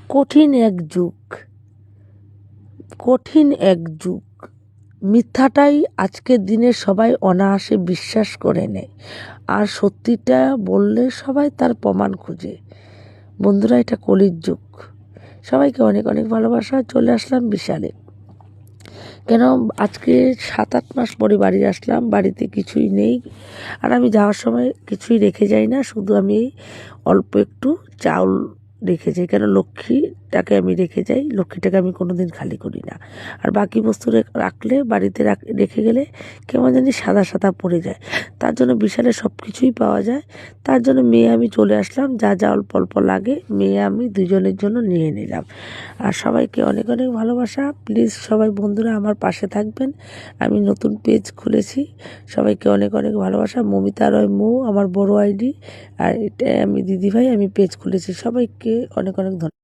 কঠিন এক যুগ, কঠিন এক যুগ। মিথ্যাটাই আজকের দিনে সবাই অনায়াসে বিশ্বাস করে নেয়, আর সত্যিটা বললে সবাই তার প্রমাণ খুঁজে। বন্ধুরা, এটা কলির যুগ। সবাইকে অনেক অনেক ভালোবাসা। চলে আসলাম বিশালে। কেন আজকে 7-8 মাস পরে বাড়ি আসলাম, বাড়িতে কিছুই নেই। আর আমি যাওয়ার সময় কিছুই রেখে যাই না, শুধু আমি অল্প একটু চাউল রেখে যাই। কেন লক্ষ্মীটাকে আমি রেখে যাই, লক্ষ্মীটাকে আমি কোনো দিন খালি করি না। আর বাকি বস্তু রাখলে বাড়িতে রেখে গেলে কেমন জানি সাদা সাদা পড়ে যায়। তার জন্য বিশালে সব কিছুই পাওয়া যায়। তার জন্য মেয়ে আমি চলে আসলাম, যা যা অল্প অল্প লাগে মেয়ে আমি দুজনের জন্য নিয়ে নিলাম। আর সবাইকে অনেক অনেক ভালোবাসা। প্লিজ সবাই বন্ধুরা আমার পাশে থাকবেন। আমি নতুন পেজ খুলেছি। সবাইকে অনেক অনেক ভালোবাসা। মমিতা রয় মৌ আমার বড় আইডি, আর এটা আমি দিদিভাই, আমি পেজ খুলেছি। সবাইকে অনেক অনেক ধন্যবাদ।